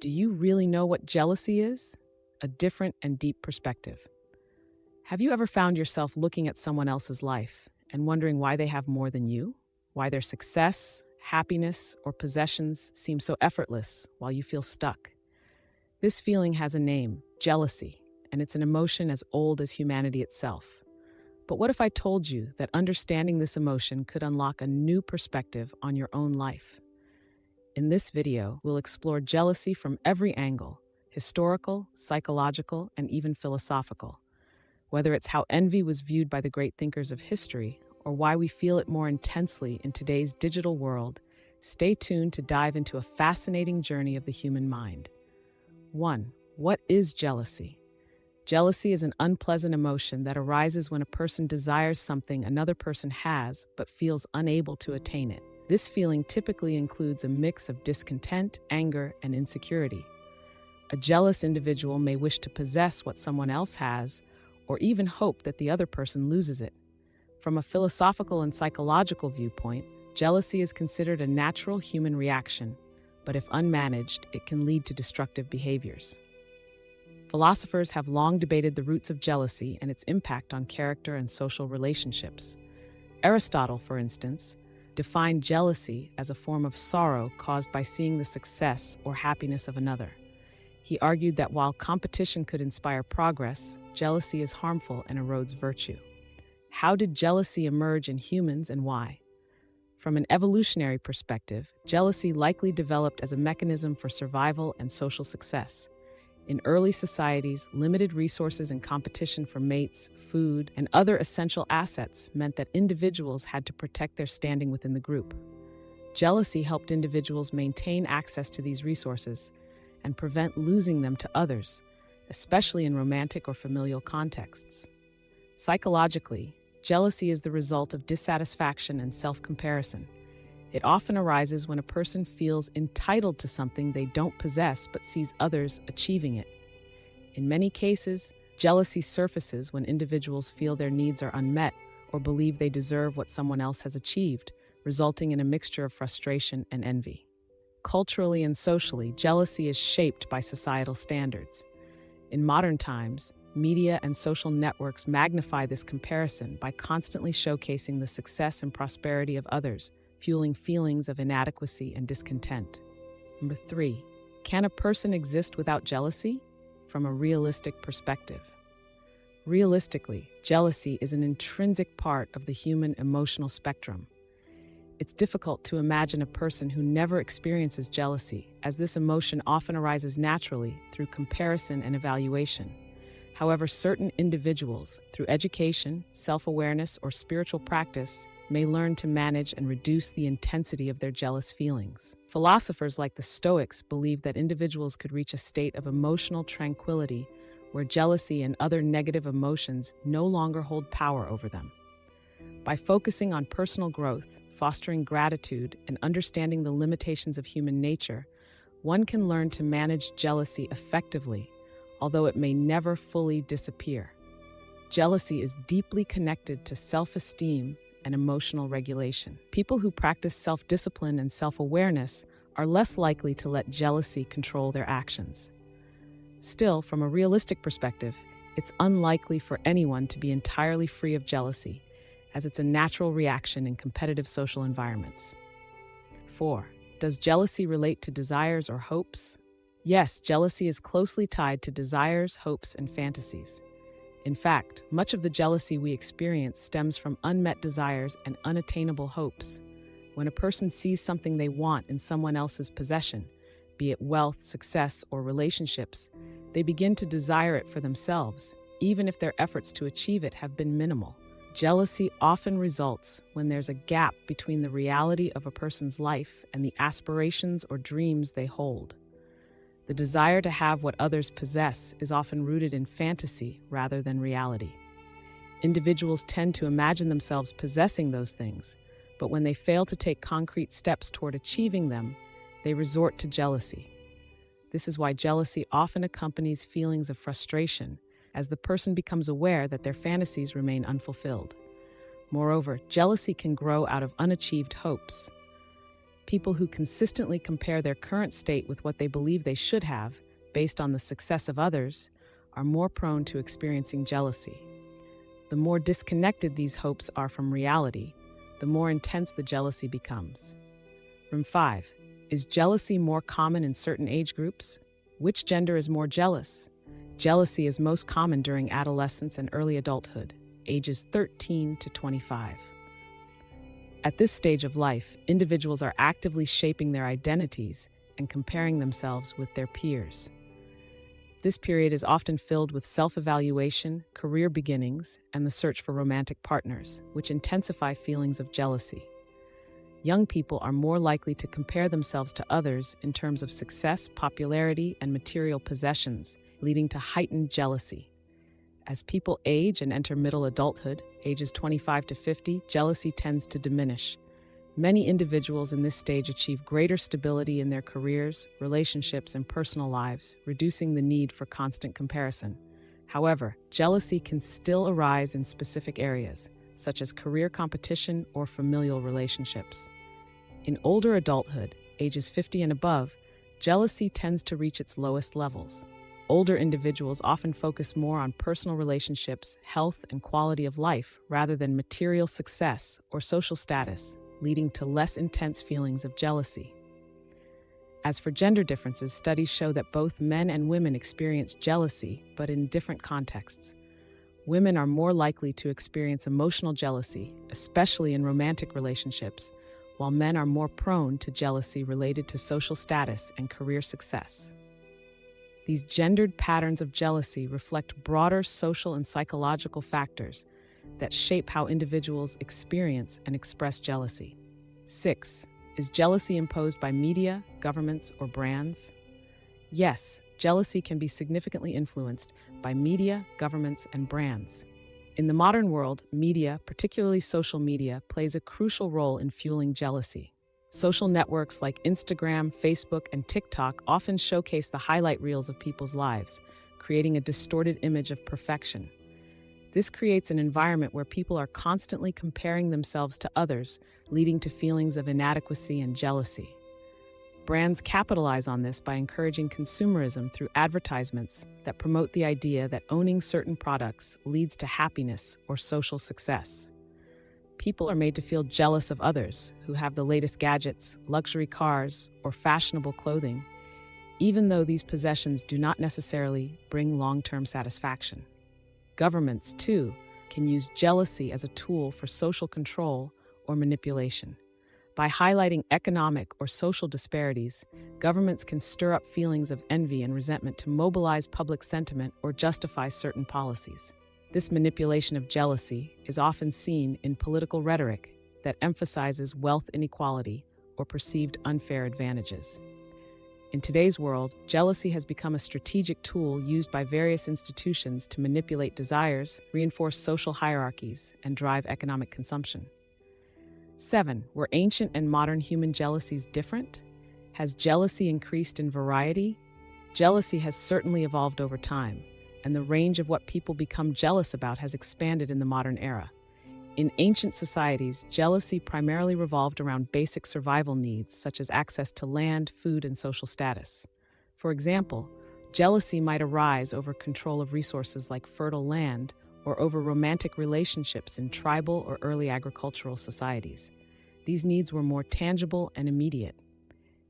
Do you really know what jealousy is? A different and deep perspective. Have you ever found yourself looking at someone else's life and wondering why they have more than you? Why their success, happiness, or possessions seem so effortless while you feel stuck? This feeling has a name, jealousy, and it's an emotion as old as humanity itself. But what if I told you that understanding this emotion could unlock a new perspective on your own life? In this video, we'll explore jealousy from every angle: historical, psychological, and even philosophical. Whether it's how envy was viewed by the great thinkers of history, or why we feel it more intensely in today's digital world, stay tuned to dive into a fascinating journey of the human mind. 1. What is jealousy? Jealousy is an unpleasant emotion that arises when a person desires something another person has but feels unable to attain it. This feeling typically includes a mix of discontent, anger, and insecurity. A jealous individual may wish to possess what someone else has, or even hope that the other person loses it. From a philosophical and psychological viewpoint, jealousy is considered a natural human reaction, but if unmanaged, it can lead to destructive behaviors. Philosophers have long debated the roots of jealousy and its impact on character and social relationships. Aristotle, for instance, defined jealousy as a form of sorrow caused by seeing the success or happiness of another. He argued that while competition could inspire progress, jealousy is harmful and erodes virtue. How did jealousy emerge in humans and why? From an evolutionary perspective, jealousy likely developed as a mechanism for survival and social success. In early societies, limited resources and competition for mates, food, and other essential assets meant that individuals had to protect their standing within the group. Jealousy helped individuals maintain access to these resources and prevent losing them to others, especially in romantic or familial contexts. Psychologically, jealousy is the result of dissatisfaction and self-comparison. It often arises when a person feels entitled to something they don't possess but sees others achieving it. In many cases, jealousy surfaces when individuals feel their needs are unmet or believe they deserve what someone else has achieved, resulting in a mixture of frustration and envy. Culturally and socially, jealousy is shaped by societal standards. In modern times, media and social networks magnify this comparison by constantly showcasing the success and prosperity of others, fueling feelings of inadequacy and discontent. Number 3, can a person exist without jealousy? From a realistic perspective. Realistically, jealousy is an intrinsic part of the human emotional spectrum. It's difficult to imagine a person who never experiences jealousy, as this emotion often arises naturally through comparison and evaluation. However, certain individuals, through education, self-awareness, or spiritual practice, may learn to manage and reduce the intensity of their jealous feelings. Philosophers like the Stoics believed that individuals could reach a state of emotional tranquility where jealousy and other negative emotions no longer hold power over them. By focusing on personal growth, fostering gratitude, and understanding the limitations of human nature, one can learn to manage jealousy effectively, although it may never fully disappear. Jealousy is deeply connected to self-esteem and emotional regulation. People who practice self-discipline and self-awareness are less likely to let jealousy control their actions. Still, from a realistic perspective, it's unlikely for anyone to be entirely free of jealousy, as it's a natural reaction in competitive social environments. 4. Does jealousy relate to desires or hopes? Yes, jealousy is closely tied to desires, hopes, and fantasies. In fact, much of the jealousy we experience stems from unmet desires and unattainable hopes. When a person sees something they want in someone else's possession, be it wealth, success, or relationships, they begin to desire it for themselves, even if their efforts to achieve it have been minimal. Jealousy often results when there's a gap between the reality of a person's life and the aspirations or dreams they hold. The desire to have what others possess is often rooted in fantasy rather than reality. Individuals tend to imagine themselves possessing those things, but when they fail to take concrete steps toward achieving them, they resort to jealousy. This is why jealousy often accompanies feelings of frustration, as the person becomes aware that their fantasies remain unfulfilled. Moreover, jealousy can grow out of unachieved hopes. People who consistently compare their current state with what they believe they should have, based on the success of others, are more prone to experiencing jealousy. The more disconnected these hopes are from reality, the more intense the jealousy becomes. Room 5. Is jealousy more common in certain age groups? Which gender is more jealous? Jealousy is most common during adolescence and early adulthood, ages 13 to 25. At this stage of life, individuals are actively shaping their identities and comparing themselves with their peers. This period is often filled with self-evaluation, career beginnings, and the search for romantic partners, which intensify feelings of jealousy. Young people are more likely to compare themselves to others in terms of success, popularity, and material possessions, leading to heightened jealousy. As people age and enter middle adulthood, ages 25 to 50, jealousy tends to diminish. Many individuals in this stage achieve greater stability in their careers, relationships, and personal lives, reducing the need for constant comparison. However, jealousy can still arise in specific areas, such as career competition or familial relationships. In older adulthood, ages 50 and above, jealousy tends to reach its lowest levels. Older individuals often focus more on personal relationships, health, and quality of life rather than material success or social status, leading to less intense feelings of jealousy. As for gender differences, studies show that both men and women experience jealousy, but in different contexts. Women are more likely to experience emotional jealousy, especially in romantic relationships, while men are more prone to jealousy related to social status and career success. These gendered patterns of jealousy reflect broader social and psychological factors that shape how individuals experience and express jealousy. 6. Is jealousy imposed by media, governments, or brands? Yes, jealousy can be significantly influenced by media, governments, and brands. In the modern world, media, particularly social media, plays a crucial role in fueling jealousy. Social networks like Instagram, Facebook, and TikTok often showcase the highlight reels of people's lives, creating a distorted image of perfection. This creates an environment where people are constantly comparing themselves to others, leading to feelings of inadequacy and jealousy. Brands capitalize on this by encouraging consumerism through advertisements that promote the idea that owning certain products leads to happiness or social success. People are made to feel jealous of others who have the latest gadgets, luxury cars, or fashionable clothing, even though these possessions do not necessarily bring long-term satisfaction. Governments, too, can use jealousy as a tool for social control or manipulation. By highlighting economic or social disparities, governments can stir up feelings of envy and resentment to mobilize public sentiment or justify certain policies. This manipulation of jealousy is often seen in political rhetoric that emphasizes wealth inequality or perceived unfair advantages. In today's world, jealousy has become a strategic tool used by various institutions to manipulate desires, reinforce social hierarchies, and drive economic consumption. 7. Were ancient and modern human jealousies different? Has jealousy increased in variety? Jealousy has certainly evolved over time, and the range of what people become jealous about has expanded in the modern era. In ancient societies, jealousy primarily revolved around basic survival needs such as access to land, food, and social status. For example, jealousy might arise over control of resources like fertile land or over romantic relationships in tribal or early agricultural societies. These needs were more tangible and immediate.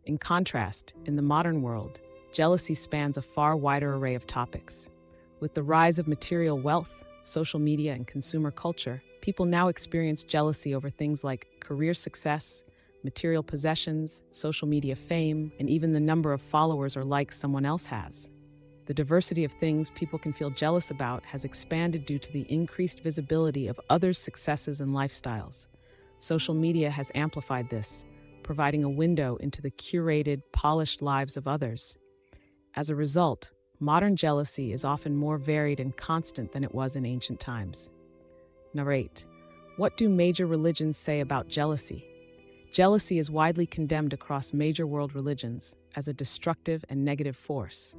In contrast, in the modern world, jealousy spans a far wider array of topics. With the rise of material wealth, social media, and consumer culture, people now experience jealousy over things like career success, material possessions, social media fame, and even the number of followers or likes someone else has. The diversity of things people can feel jealous about has expanded due to the increased visibility of others' successes and lifestyles. Social media has amplified this, providing a window into the curated, polished lives of others. As a result, modern jealousy is often more varied and constant than it was in ancient times. Number 8. What do major religions say about jealousy? Jealousy is widely condemned across major world religions as a destructive and negative force.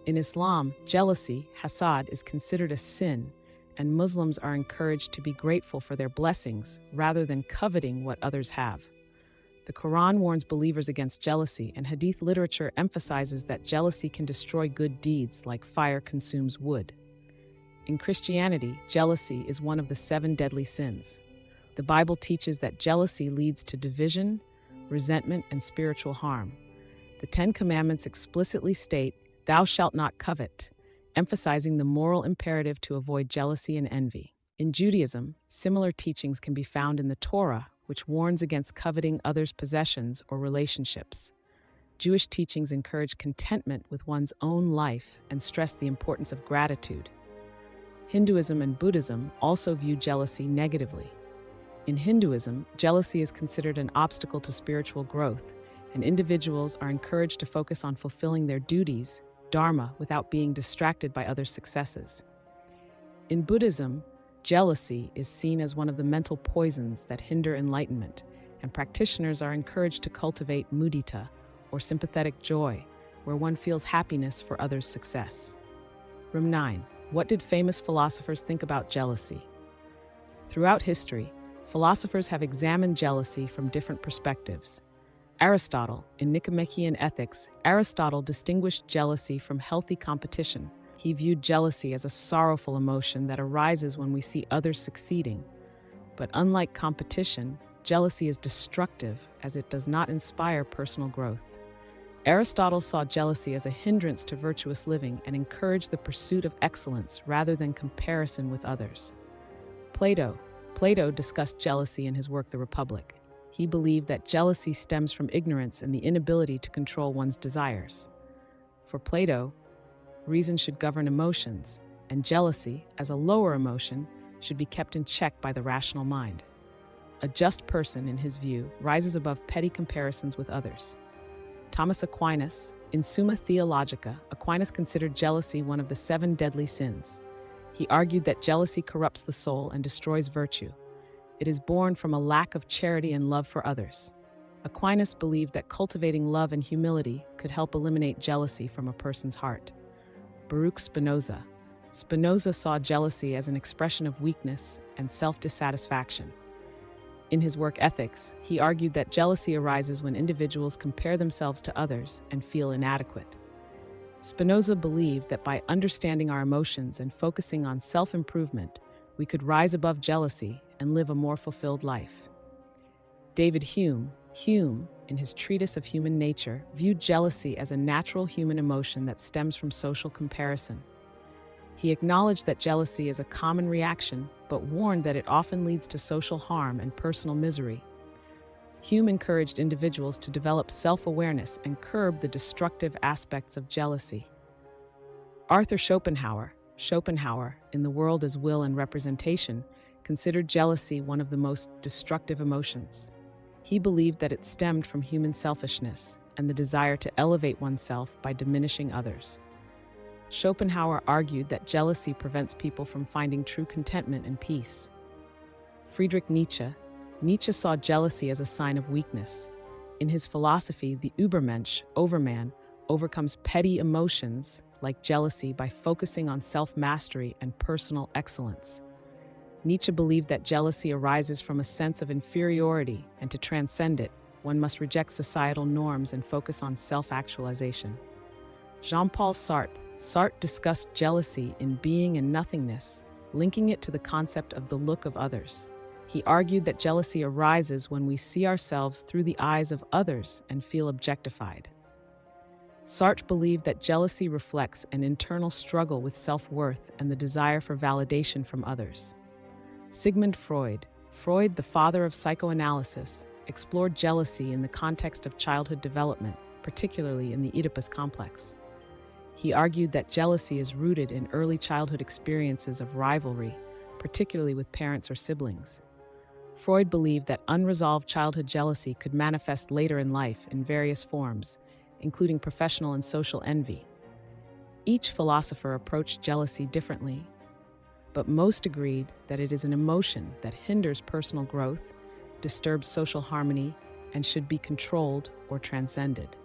In Islam, jealousy, hasad, is considered a sin, and Muslims are encouraged to be grateful for their blessings rather than coveting what others have. The Quran warns believers against jealousy, and Hadith literature emphasizes that jealousy can destroy good deeds like fire consumes wood. In Christianity, jealousy is one of the 7 deadly sins. The Bible teaches that jealousy leads to division, resentment, and spiritual harm. The 10 Commandments explicitly state, "Thou shalt not covet," emphasizing the moral imperative to avoid jealousy and envy. In Judaism, similar teachings can be found in the Torah, which warns against coveting others' possessions or relationships. Jewish teachings encourage contentment with one's own life and stress the importance of gratitude. Hinduism and Buddhism also view jealousy negatively. In Hinduism, jealousy is considered an obstacle to spiritual growth, and individuals are encouraged to focus on fulfilling their duties, dharma, without being distracted by others' successes. In Buddhism, jealousy is seen as one of the mental poisons that hinder enlightenment, and practitioners are encouraged to cultivate mudita, or sympathetic joy, where one feels happiness for others' success. Room 9. What did famous philosophers think about jealousy? Throughout history, philosophers have examined jealousy from different perspectives. Aristotle, in Nicomachean Ethics, Aristotle distinguished jealousy from healthy competition. He viewed jealousy as a sorrowful emotion that arises when we see others succeeding. But unlike competition, jealousy is destructive as it does not inspire personal growth. Aristotle saw jealousy as a hindrance to virtuous living and encouraged the pursuit of excellence rather than comparison with others. Plato discussed jealousy in his work The Republic. He believed that jealousy stems from ignorance and the inability to control one's desires. For Plato, reason should govern emotions, and jealousy, as a lower emotion, should be kept in check by the rational mind. A just person, in his view, rises above petty comparisons with others. Thomas Aquinas, in Summa Theologica, Aquinas considered jealousy one of the 7 deadly sins. He argued that jealousy corrupts the soul and destroys virtue. It is born from a lack of charity and love for others. Aquinas believed that cultivating love and humility could help eliminate jealousy from a person's heart. Baro Spinosa. Spinoza saw jealousy as an expression of weakness and self-dissatisfaction. In his work Ethics, he argued that jealousy arises when individuals compare themselves to others and feel inadequate. Spinoza believed that by understanding our emotions and focusing on self-improvement, we could rise above jealousy and live a more fulfilled life. David Hume, in his treatise of human nature, viewed jealousy as a natural human emotion that stems from social comparison. He acknowledged that jealousy is a common reaction, but warned that it often leads to social harm and personal misery. Hume encouraged individuals to develop self-awareness and curb the destructive aspects of jealousy. Arthur Schopenhauer, in The World as Will and Representation, considered jealousy one of the most destructive emotions. He believed that it stemmed from human selfishness and the desire to elevate oneself by diminishing others. Schopenhauer argued that jealousy prevents people from finding true contentment and peace. Friedrich Nietzsche saw jealousy as a sign of weakness. In his philosophy, the Übermensch, overman, overcomes petty emotions like jealousy by focusing on self-mastery and personal excellence. Nietzsche believed that jealousy arises from a sense of inferiority, and to transcend it, one must reject societal norms and focus on self-actualization. Jean-Paul Sartre discussed jealousy in Being and Nothingness, linking it to the concept of the look of others. He argued that jealousy arises when we see ourselves through the eyes of others and feel objectified. Sartre believed that jealousy reflects an internal struggle with self-worth and the desire for validation from others. Sigmund Freud, the father of psychoanalysis, explored jealousy in the context of childhood development, particularly in the Oedipus complex. He argued that jealousy is rooted in early childhood experiences of rivalry, particularly with parents or siblings. Freud believed that unresolved childhood jealousy could manifest later in life in various forms, including professional and social envy. Each philosopher approached jealousy differently, but most agreed that it is an emotion that hinders personal growth, disturbs social harmony, and should be controlled or transcended.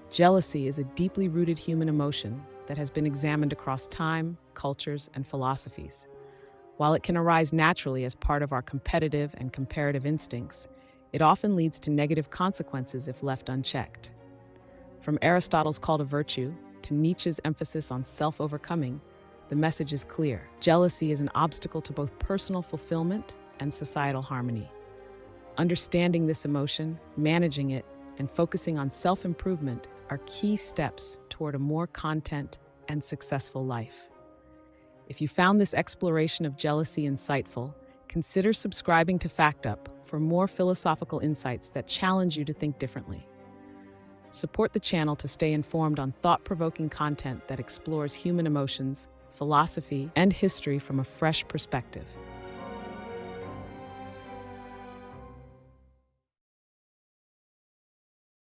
Jealousy is a deeply rooted human emotion that has been examined across time, cultures, and philosophies. While it can arise naturally as part of our competitive and comparative instincts, It often leads to negative consequences if left unchecked. From Aristotle's call to virtue to Nietzsche's emphasis on self-overcoming, the message is clear. Jealousy is an obstacle to both personal fulfillment and societal harmony. Understanding this emotion, managing it, and focusing on self-improvement are key steps toward a more content and successful life. If you found this exploration of jealousy insightful, consider subscribing to FactUp for more philosophical insights that challenge you to think differently. Support the channel to stay informed on thought-provoking content that explores human emotions, philosophy, and history from a fresh perspective.